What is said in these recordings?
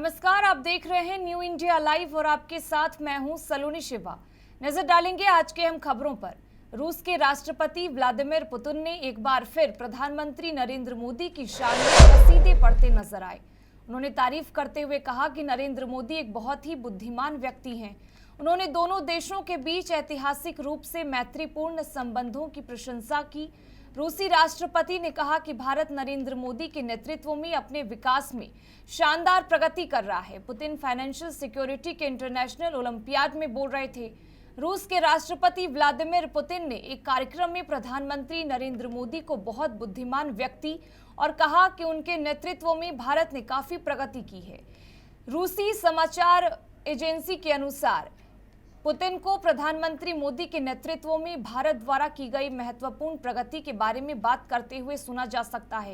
नमस्कार, आप देख रहे हैं न्यू इंडिया लाइव और आपके साथ मैं हूं सलोनी शिवा। नजर डालेंगे आज के हम खबरों पर। रूस के राष्ट्रपति व्लादिमीर पुतिन ने एक बार फिर प्रधानमंत्री नरेंद्र मोदी की शान में कसीदे पढ़ते नजर आए। उन्होंने तारीफ करते हुए कहा कि नरेंद्र मोदी एक बहुत ही बुद्धिमान व्यक्ति हैं। उन्होंने दोनों देशों के बीच ऐतिहासिक रूप से मैत्रीपूर्ण संबंधों की प्रशंसा की। रूसी राष्ट्रपति ने कहा कि भारत नरेंद्र मोदी के नेतृत्व में अपने विकास में शानदार प्रगति कर रहा है। पुतिन फाइनेंशियल सिक्योरिटी के इंटरनेशनल ओलंपियाड में बोल रहे थे। रूस के राष्ट्रपति व्लादिमीर पुतिन ने एक कार्यक्रम में प्रधानमंत्री नरेंद्र मोदी को बहुत बुद्धिमान व्यक्ति और कहा कि उनके नेतृत्व में भारत ने काफी प्रगति की है। रूसी समाचार एजेंसी के अनुसार पुतिन को प्रधानमंत्री मोदी के नेतृत्व में भारत द्वारा की गई महत्वपूर्ण प्रगति के बारे में बात करते हुए सुना जा सकता है।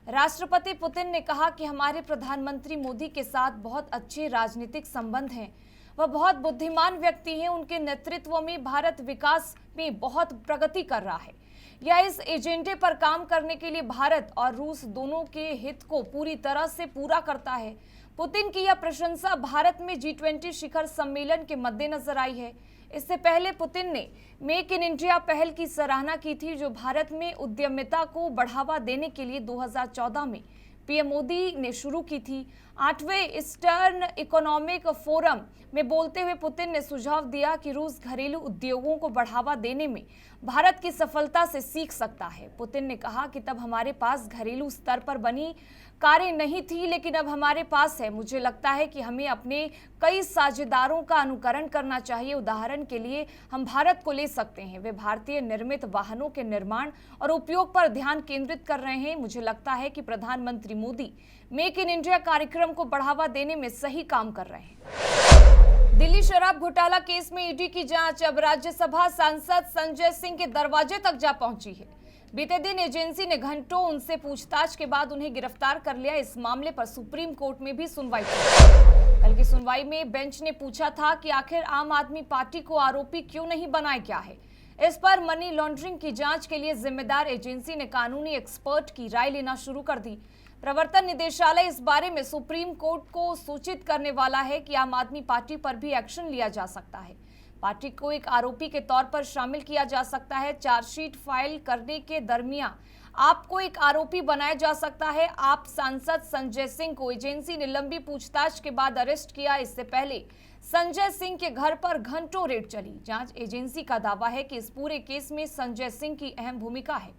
राष्ट्रपति पुतिन ने कहा कि हमारे प्रधानमंत्री मोदी के साथ बहुत अच्छे राजनीतिक संबंध हैं। वह बहुत बुद्धिमान व्यक्ति हैं। उनके नेतृत्व में भारत विकास में बहुत प्रगति कर रहा है। यह इस एजेंडे पर काम करने के लिए भारत और रूस दोनों के हित को पूरी तरह से पूरा करता है। पुतिन की यह प्रशंसा भारत में G20 शिखर सम्मेलन के मद्देनजर आई है। इससे पहले पुतिन ने मेक इन इंडिया पहल की सराहना की थी, जो भारत में उद्यमिता को बढ़ावा देने के लिए 2014 में पीएम मोदी ने शुरू की थी। 8वें ईस्टर्न इकोनॉमिक फोरम में बोलते हुए पुतिन ने सुझाव दिया कि रूस घरेलू उद्योगों को बढ़ावा देने में भारत की सफलता से सीख सकता है। पुतिन ने कहा कि तब हमारे पास घरेलू स्तर पर बनी कारें नहीं थी, लेकिन अब हमारे पास है। मुझे लगता है कि हमें अपने कई साझेदारों का अनुकरण करना चाहिए। उदाहरण के लिए हम भारत को ले सकते हैं। वे भारतीय निर्मित वाहनों के निर्माण और उपयोग पर ध्यान केंद्रित कर रहे हैं। मुझे लगता है कि प्रधानमंत्री मोदी मेक इन इंडिया कार्यक्रम को बढ़ावा देने में सही काम कर रहे हैं। दिल्ली शराब घोटाला केस में ईडी की जांच अब राज्यसभा सांसद संजय सिंह के दरवाजे तक जा पहुंची है। बीते दिन एजेंसी ने घंटों उनसे पूछताछ के बाद उन्हें गिरफ्तार कर लिया। इस मामले पर सुप्रीम कोर्ट में भी सुनवाई हुई। कल की सुनवाई में बेंच ने पूछा था कि आखिर आम आदमी पार्टी को आरोपी क्यों नहीं बनाया गया है। इस पर मनी लॉन्ड्रिंग की जांच के लिए जिम्मेदार एजेंसी ने कानूनी एक्सपर्ट की राय लेना शुरू कर दी। प्रवर्तन निदेशालय इस बारे में सुप्रीम कोर्ट को सूचित करने वाला है कि आम आदमी पार्टी पर भी एक्शन लिया जा सकता है। पार्टी को एक आरोपी के तौर पर शामिल किया जा सकता है। चार्जशीट फाइल करने के दरमियान आपको एक आरोपी बनाया जा सकता है। आप सांसद संजय सिंह को एजेंसी ने लंबी पूछताछ के बाद अरेस्ट किया। इससे पहले संजय सिंह के घर पर घंटों रेड चली। जांच एजेंसी का दावा है कि इस पूरे केस में संजय सिंह की अहम भूमिका है।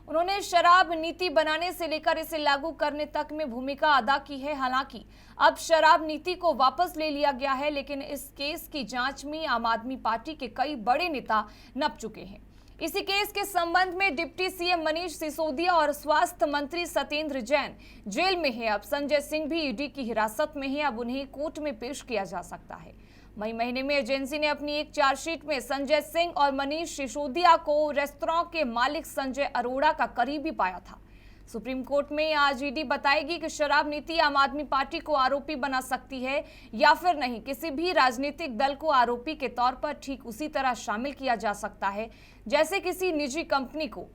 उन्होंने शराब नीति बनाने से लेकर इसे लागू करने तक में भूमिका अदा की है। हालांकि अब शराब नीति को वापस ले लिया गया है, लेकिन इस केस की जांच में आम आदमी पार्टी के कई बड़े नेता नप चुके हैं। इसी केस के संबंध में डिप्टी सीएम मनीष सिसोदिया और स्वास्थ्य मंत्री सत्येंद्र जैन जेल में है। अब संजय सिंह भी ईडी की हिरासत में है। अब उन्हें कोर्ट में पेश किया जा सकता है। मई महीने में एजेंसी ने अपनी एक चार्जशीट में संजय सिंह और मनीष सिसोदिया को रेस्तरां के मालिक संजय अरोड़ा का करीबी पाया था। सुप्रीम कोर्ट में आज ईडी बताएगी कि शराब नीति आम आदमी पार्टी को आरोपी बना सकती है या फिर नहीं। किसी भी राजनीतिक दल को आरोपी के तौर पर ठीक उसी तरह शामिल किया जा सकता है जैसे किसी निजी कंपनी को,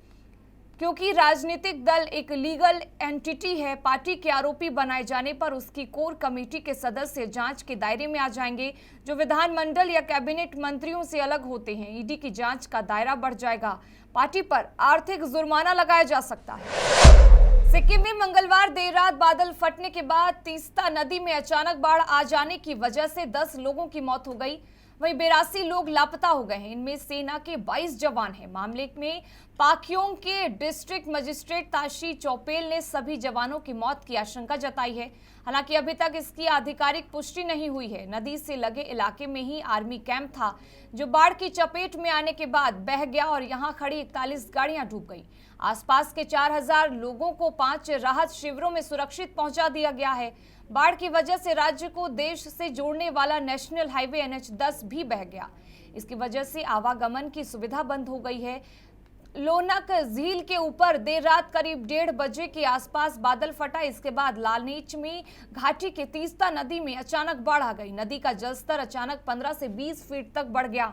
क्योंकि राजनीतिक दल एक लीगल एंटिटी है। पार्टी के आरोपी बनाए जाने पर उसकी कोर कमेटी के सदस्य जांच के दायरे में आ जाएंगे, जो विधानमंडल या कैबिनेट मंत्रियों से अलग होते हैं। ईडी की जांच का दायरा बढ़ जाएगा। पार्टी पर आर्थिक जुर्माना लगाया जा सकता है। सिक्किम में मंगलवार देर रात बादल फटने के बाद तीस्ता नदी में अचानक बाढ़ आ जाने की वजह से 10 लोगों की मौत हो गई। वहीं 82 लोग लापता हो गए हैं। इनमें सेना के 22 जवान हैं। मामले में पाक्योंग के डिस्ट्रिक्ट मजिस्ट्रेट ताशी चौपेल ने सभी जवानों की मौत की आशंका जताई है। हालांकि अभी तक इसकी आधिकारिक पुष्टि नहीं हुई है। नदी से लगे इलाके में ही आर्मी कैंप था, जो बाढ़ की चपेट में आने के बाद बह गया और यहां खड़ी 41 गाड़ियां डूब गई। आसपास के 4000 लोगों को 5 राहत शिविरों में सुरक्षित पहुंचा दिया गया है। बाढ़ की वजह से राज्य को देश से जोड़ने वाला नेशनल हाईवे NH10 भी बह गया। इसकी वजह से आवागमन की सुविधा बंद हो गई है। लोनक झील के ऊपर देर रात करीब 1:30 बजे के आसपास बादल फटा। इसके बाद लालनीच में घाटी के तीस्ता नदी में अचानक बाढ़ आ गई। नदी का जलस्तर अचानक 15 से 20 फीट तक बढ़ गया।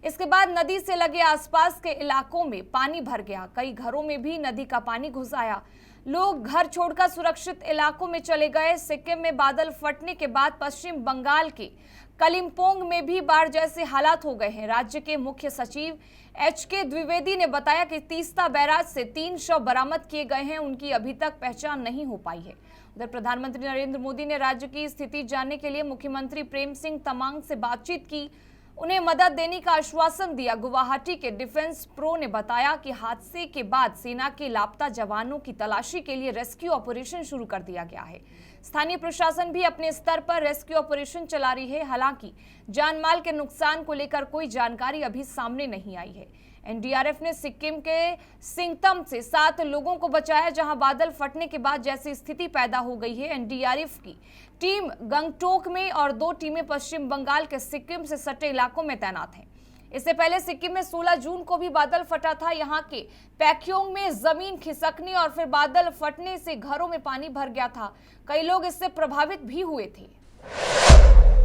इसके बाद नदी से लगे आसपास के इलाकों में पानी भर गया। कई घरों में भी नदी का पानी घुस आया। लोग घर छोड़कर सुरक्षित इलाकों में चले गए। सिक्किम में बादल फटने के बाद पश्चिम बंगाल के कलिम्पोंग में भी बाढ़ जैसे हालात हो गए हैं। राज्य के मुख्य सचिव HK द्विवेदी ने बताया कि तीस्ता बैराज से 3 शव बरामद किए गए हैं, उनकी अभी तक पहचान नहीं हो पाई है। उधर प्रधानमंत्री नरेंद्र मोदी ने राज्य की स्थिति जानने के लिए मुख्यमंत्री प्रेम सिंह तमांग से बातचीत की, उन्हें मदद देने का आश्वासन दिया। गुवाहाटी के डिफेंस प्रो ने बताया कि हादसे के बाद सेना के लापता जवानों की तलाशी के लिए रेस्क्यू ऑपरेशन शुरू कर दिया गया है। स्थानीय प्रशासन भी अपने स्तर पर रेस्क्यू ऑपरेशन चला रही है। हालांकि जानमाल के नुकसान को लेकर कोई जानकारी अभी सामने नहीं आई है। NDRF ने सिक्किम के सिंगतम से 7 लोगों को बचाया, जहां बादल फटने के बाद जैसी स्थिति पैदा हो गई है। NDRF की टीम गंगटोक में और 2 टीमें पश्चिम बंगाल के सिक्किम से सटे इलाकों में तैनात हैं। इससे पहले सिक्किम में 16 जून को भी बादल फटा था। यहां के पैक्योंग में जमीन खिसकने और फिर बादल फटने से घरों में पानी भर गया था। कई लोग इससे प्रभावित भी हुए थे।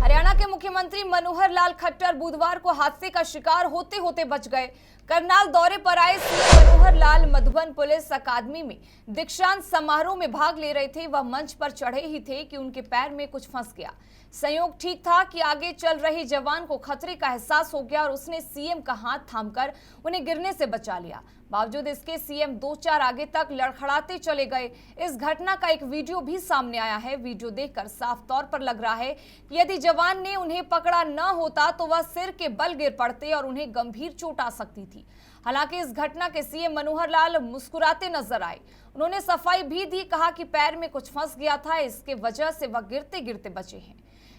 हरियाणा के मुख्यमंत्री मनोहर लाल खट्टर बुधवार को हादसे का शिकार होते होते बच गए। करनाल दौरे पर आए सीएम मनोहर लाल मधुबन पुलिस अकादमी में दीक्षांत समारोह में भाग ले रहे थे। वह मंच पर चढ़े ही थे कि उनके पैर में कुछ फंस गया। संयोग ठीक था कि आगे चल रही जवान को खतरे का एहसास हो गया और उसने सीएम का हाथ थामकर उन्हें गिरने से बचा लिया। बावजूद इसके सीएम 2-4 आगे तक लड़खड़ाते चले गए। इस घटना का एक वीडियो भी सामने आया है। वीडियो देखकर साफ तौर पर लग रहा है कि यदि जवान ने उन्हें पकड़ा न होता तो वह सिर के बल गिर पड़ते और उन्हें गंभीर चोट आ सकती थी। हालांकि इस घटना के सीएम मनोहर लाल मुस्कुराते नजर आए। उन्होंने सफाई भी दी, कहा कि पैर में कुछ फंस गया था, इसके वजह से वह गिरते गिरते बचे हैं।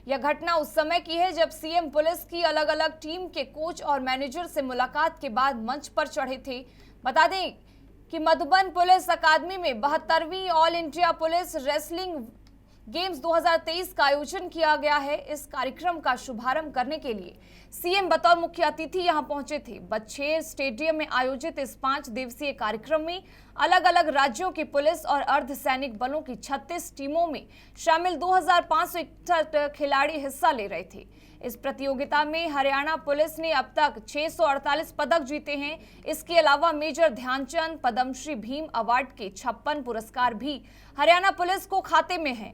यह घटना उस समय की है जब सीएम पुलिस की अलग अलग टीम के कोच और मैनेजर से मुलाकात के बाद मंच पर चढ़े थे। बता दें कि मधुबन पुलिस अकादमी में 72वीं all India police wrestling games 2023 का आयोजन किया गया है। इस कार्यक्रम का शुभारंभ करने के लिए सीएम बतौर मुख्य अतिथि यहां पहुंचे थे। बच्छेर स्टेडियम में आयोजित इस 5 दिवसीय कार्यक्रम में अलग अलग राज्यों की पुलिस और अर्धसैनिक बलों की 36 टीमों में शामिल 2561 खिलाड़ी हिस्सा ले रहे थे। इस प्रतियोगिता में हरियाणा पुलिस ने अब तक 648 पदक जीते हैं। इसके अलावा मेजर ध्यानचंद पद्मश्री भीम अवार्ड के 56 पुरस्कार भी हरियाणा पुलिस को खाते में हैं।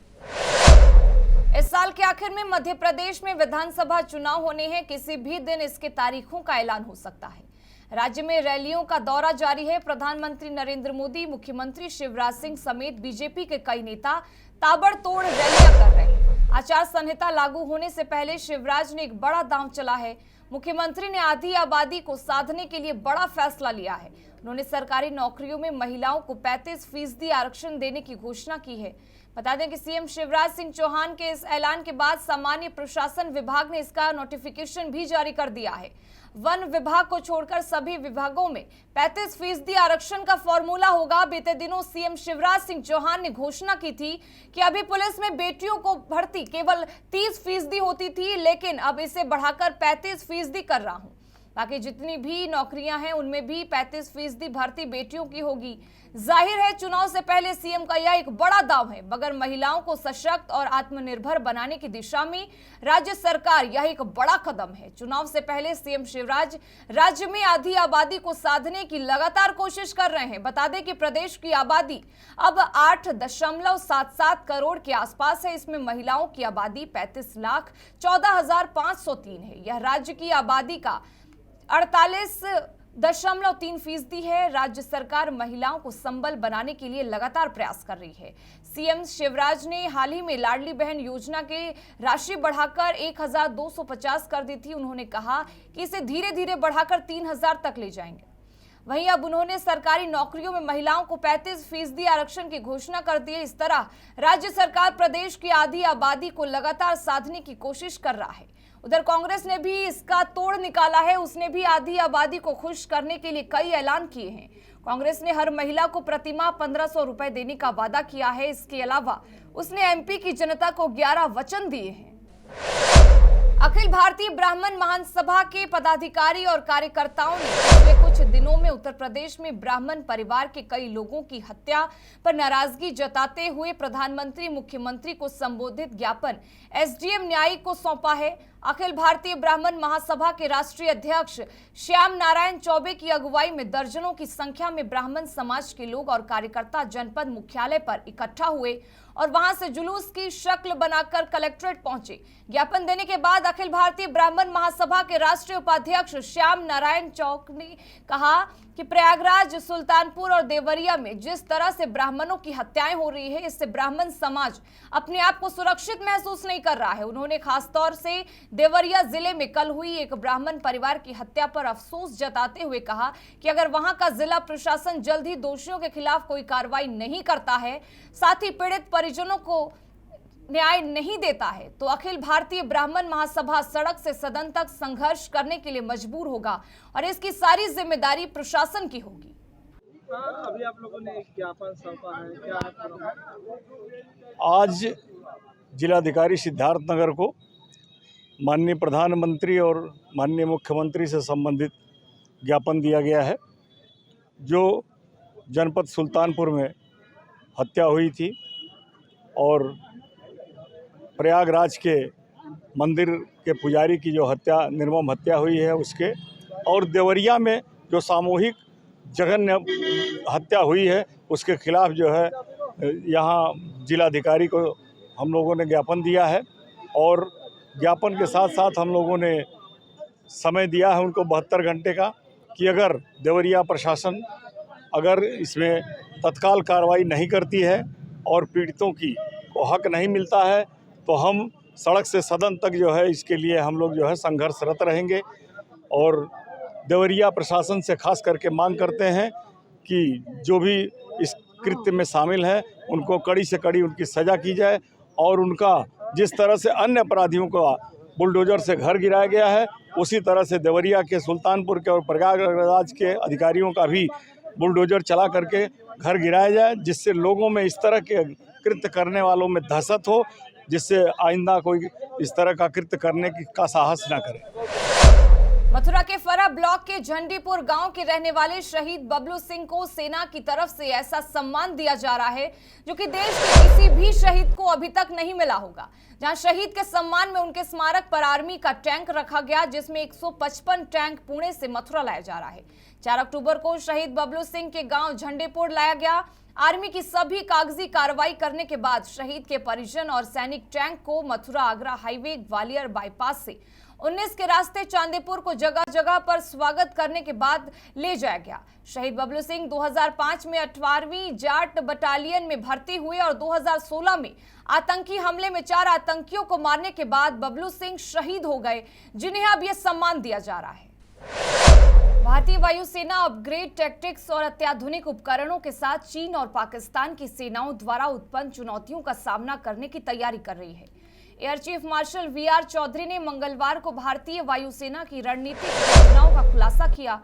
इस साल के आखिर में मध्य प्रदेश में विधानसभा चुनाव होने हैं। किसी भी दिन इसके तारीखों का ऐलान हो सकता है। राज्य में रैलियों का दौरा जारी है। प्रधानमंत्री नरेंद्र मोदी, मुख्यमंत्री शिवराज सिंह समेत बीजेपी के कई नेता ताबड़तोड़ रैलियां कर रहे हैं। आचार संहिता लागू होने से पहले शिवराज ने एक बड़ा दांव चला है। मुख्यमंत्री ने आधी आबादी को साधने के लिए बड़ा फैसला लिया है। उन्होंने सरकारी नौकरियों में महिलाओं को 35% आरक्षण देने की घोषणा की है। बता दें कि सीएम शिवराज सिंह चौहान के इस ऐलान के बाद सामान्य प्रशासन विभाग ने इसका नोटिफिकेशन भी जारी कर दिया है। वन विभाग को छोड़कर सभी विभागों में 35% आरक्षण का फॉर्मूला होगा। बीते दिनों सीएम शिवराज सिंह चौहान ने घोषणा की थी कि अभी पुलिस में बेटियों को भर्ती केवल 30% होती थी, लेकिन अब इसे बढ़ाकर 35% कर रहा हूं। बाकी जितनी भी नौकरियां हैं उनमें भी 35% भर्ती बेटियों की होगी। जाहिर है चुनाव से पहले सीएम का यह एक बड़ा दाव है, मगर महिलाओं को सशक्त और आत्मनिर्भर बनाने की दिशा में राज्य सरकार यह एक बड़ा कदम है। चुनाव से पहले सीएम शिवराज राज्य में आधी आबादी को साधने की लगातार कोशिश कर रहे हैं। बता दें कि प्रदेश की आबादी अब 8.77 करोड़ के आसपास है। इसमें महिलाओं की आबादी 35,14,503 है। यह राज्य की आबादी का 48.3% है। राज्य सरकार महिलाओं को संबल बनाने के लिए लगातार प्रयास कर रही है। सीएम शिवराज ने हाल ही में लाडली बहन योजना की राशि बढ़ाकर 1,250 कर दी थी। उन्होंने कहा कि इसे धीरे धीरे बढ़ाकर 3,000 तक ले जाएंगे। वहीं अब उन्होंने सरकारी नौकरियों में महिलाओं को 35% आरक्षण की घोषणा कर दी है। इस तरह राज्य सरकार प्रदेश की आधी आबादी को लगातार साधने की कोशिश कर रहा है। उधर कांग्रेस ने भी इसका तोड़ निकाला है। उसने भी आधी आबादी को खुश करने के लिए कई ऐलान किए हैं। कांग्रेस ने हर महिला को प्रतिमाह 1,500 रुपए देने का वादा किया है। इसके अलावा उसने एमपी की जनता को 11 वचन दिए हैं। अखिल भारतीय ब्राह्मण महासभा के पदाधिकारी और कार्यकर्ताओं ने पिछले कुछ दिनों में उत्तर प्रदेश में ब्राह्मण परिवार के कई लोगों की हत्या पर नाराजगी जताते हुए प्रधानमंत्री मुख्यमंत्री को संबोधित ज्ञापन एसडीएम न्यायिक को सौंपा है। अखिल भारतीय ब्राह्मण महासभा के राष्ट्रीय अध्यक्ष श्याम नारायण चौबे की अगुवाई में दर्जनों की संख्या में ब्राह्मण समाज के लोग और कार्यकर्ता जनपद मुख्यालय पर इकट्ठा हुए और वहां से जुलूस की शक्ल बनाकर कलेक्ट्रेट पहुंचे। ज्ञापन देने के बाद अखिल भारतीय ब्राह्मण महासभा के राष्ट्रीय उपाध्यक्ष श्याम नारायण चौक ने कहा कि प्रयागराज, सुल्तानपुर और देवरिया में जिस तरह से ब्राह्मणों की हत्याएं हो रही है, इससे ब्राह्मण समाज अपने आप को सुरक्षित महसूस नहीं कर रहा है। उन्होंने खासतौर से देवरिया जिले में कल हुई एक ब्राह्मण परिवार की हत्या पर अफसोस जताते हुए कहा कि अगर वहां का जिला प्रशासन जल्द ही दोषियों के खिलाफ कोई कार्रवाई नहीं करता है, साथ ही पीड़ित परिजनों को न्याय नहीं देता है, तो अखिल भारतीय ब्राह्मण महासभा सड़क से सदन तक संघर्ष करने के लिए मजबूर होगा और इसकी सारी जिम्मेदारी प्रशासन की होगी। अभी आप लोगों ने ज्ञापन सौंपा है, क्या है? आज जिलाधिकारी सिद्धार्थनगर को माननीय प्रधानमंत्री और माननीय मुख्यमंत्री से संबंधित ज्ञापन दिया गया है। जो जनपद सुल्तानपुर में हत्या हुई थी और प्रयागराज के मंदिर के पुजारी की जो निर्मम हत्या हुई है उसके, और देवरिया में जो सामूहिक जघन्य हत्या हुई है उसके खिलाफ जो है यहाँ जिलाधिकारी को हम लोगों ने ज्ञापन दिया है। और ज्ञापन के साथ साथ हम लोगों ने समय दिया है उनको 72 घंटे का कि अगर देवरिया प्रशासन अगर इसमें तत्काल कार्रवाई नहीं करती है और पीड़ितों को हक नहीं मिलता है तो हम सड़क से सदन तक जो है इसके लिए हम लोग जो है संघर्षरत रहेंगे। और देवरिया प्रशासन से खास करके मांग करते हैं कि जो भी इस कृत्य में शामिल हैं उनको कड़ी से कड़ी उनकी सज़ा की जाए और उनका जिस तरह से अन्य अपराधियों को बुलडोजर से घर गिराया गया है उसी तरह से देवरिया के, सुल्तानपुर के और प्रयागराज के अधिकारियों का भी बुलडोजर चला करके घर गिराया जाए, जिससे लोगों में इस तरह के कृत्य करने वालों में दहशत हो, जिससे आइंदा कोई इस तरह का कृत्य करने का साहस न करे। मथुरा के फरा ब्लॉक के झंडीपुर गांव के रहने वाले शहीद बबलू सिंह को सेना की तरफ से ऐसा सम्मान दिया जा रहा है जो कि देश के किसी भी शहीद को अभी तक नहीं मिला होगा। जहां शहीद के सम्मान में उनके स्मारक पर आर्मी का टैंक रखा गया, जिसमें 155 टैंक पुणे से मथुरा लाया जा रहा है। 4 अक्टूबर को शहीद बबलू सिंह के गांव झंडीपुर लाया गया। आर्मी की सभी कागजी कार्रवाई करने के बाद शहीद के परिजन और सैनिक टैंक को मथुरा आगरा हाईवे ग्वालियर बाईपास से 19 के रास्ते चांदीपुर को जगह जगह पर स्वागत करने के बाद ले जाया गया। शहीद बबलू सिंह 2005 में 8वीं जाट बटालियन में भर्ती हुए और 2016 में आतंकी हमले में 4 आतंकियों को मारने के बाद बबलू सिंह शहीद हो गए, जिन्हें अब यह सम्मान दिया जा रहा है। भारतीय वायुसेना अपग्रेड टैक्टिक्स और अत्याधुनिक उपकरणों के साथ चीन और पाकिस्तान की सेनाओं द्वारा उत्पन्न चुनौतियों का सामना करने की तैयारी कर रही है। Air chief marshal V R Chaudhari ने मंगलवार को भारतीय वायुसेना की रणनीतिक योजनाओं का खुलासा किया।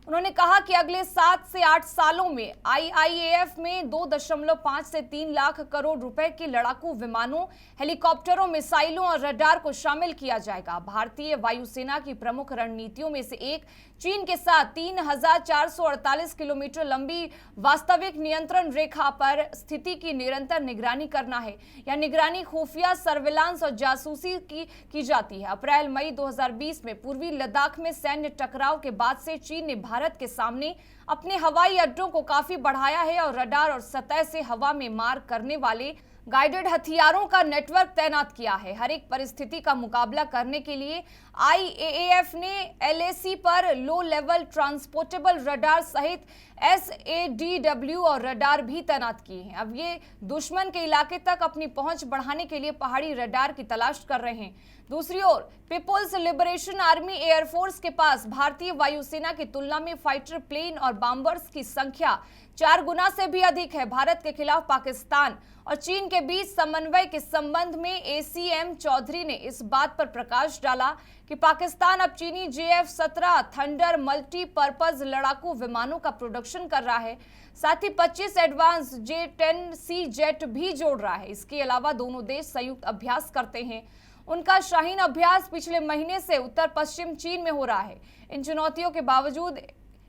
उन्होंने कहा कि अगले 7 से 8 सालों में आईआईएएफ में 2.5 से 3 लाख करोड़ रुपए के लड़ाकू विमानों, हेलीकॉप्टरों, मिसाइलों और रडार को शामिल किया जाएगा। भारतीय वायुसेना की प्रमुख रणनीतियों में से एक चीन के साथ 3,448 किलोमीटर लंबी वास्तविक नियंत्रण रेखा पर स्थिति की निरंतर निगरानी करना है। यह निगरानी खुफिया, सर्विलांस और जासूसी की जाती है। अप्रैल-मई 2020 में पूर्वी लद्दाख में सैन्य टकराव के बाद से चीन ने भारत के सामने अपने हवाई अड्डों को काफी बढ़ाया है और रडार और सतह से हवा में मार करने वाले गाइडेड हथियारों का नेटवर्क तैनात किया है। हर एक परिस्थिति का मुकाबला करने के लिए आईएएएफ ने एलएसी पर लो लेवल ट्रांसपोर्टेबल रडार सहित एसएडीडब्ल्यू और रडार भी तैनात किए हैं। अब ये दुश्मन के इलाके तक अपनी पहुंच बढ़ाने के लिए पहाड़ी रडार की तलाश कर रहे हैं। दूसरी ओर पीपुल्स लिबरेशन आर्मी एयरफोर्स के पास भारतीय वायुसेना की तुलना में फाइटर प्लेन और बॉम्बर्स की संख्या 4 गुना से भी अधिक है। भारत के खिलाफ पाकिस्तान और चीन के बीच समन्वय के संबंध में एसीएम चौधरी ने इस बात पर प्रकाश डाला कि पाकिस्तान अब चीनी JF-17 थंडर मल्टीपर्पज लड़ाकू विमानों का प्रोडक्शन कर रहा है। साथ ही 25 एडवांस J-10C जेट भी जोड़ रहा है। इसके अलावा दोनों देश संयुक्त अभ्यास करते हैं। उनका शाहीन अभ्यास पिछले महीने से उत्तर पश्चिम चीन में हो रहा है। इन चुनौतियों के बावजूद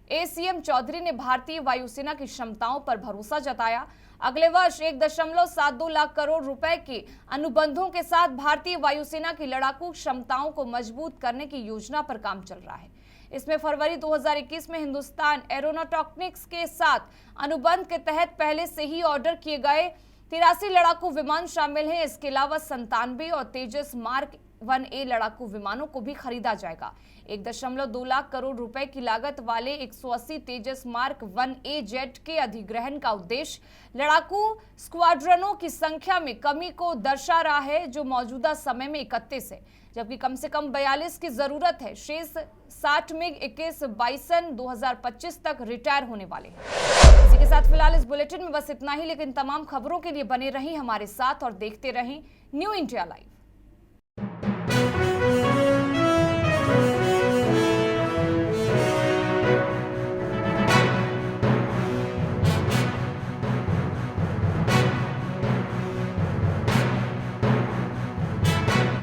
एसीएम चौधरी ने भारतीय वायुसेना की क्षमताओं पर भरोसा जताया। अगले वर्ष 1.72 लाख करोड़ रुपए के अनुबंधों के साथ भारतीय वायुसेना की लड़ाकू क्षमताओं को मजबूत करने की योजना पर काम चल रहा है। इसमें फरवरी 2021 में हिंदुस्तान एरोनॉटिक्स के साथ अनुबंध के तहत पहले से ही ऑर्डर किए गए 83 लड़ाकू विमान शामिल हैं। इसके अलावा 97 और तेजस मार्क 1A लड़ाकू विमानों को भी खरीदा जाएगा। 1.2 लाख करोड़ रुपए की लागत वाले 180 तेजस मार्क 1A जेट के अधिग्रहण का उद्देश्य लड़ाकू स्क्वाड्रनों की संख्या में कमी को दर्शा रहा है, जो मौजूदा समय में 31 है, जबकि कम से कम 42 की जरूरत है। शेष 60 मिग 21 बाइसन 2025 तक रिटायर होने वाले हैं। इसी के साथ फिलहाल इस बुलेटिन में बस इतना ही, लेकिन तमाम खबरों के लिए बने रहें हमारे साथ और देखते रहें न्यू इंडिया लाइव।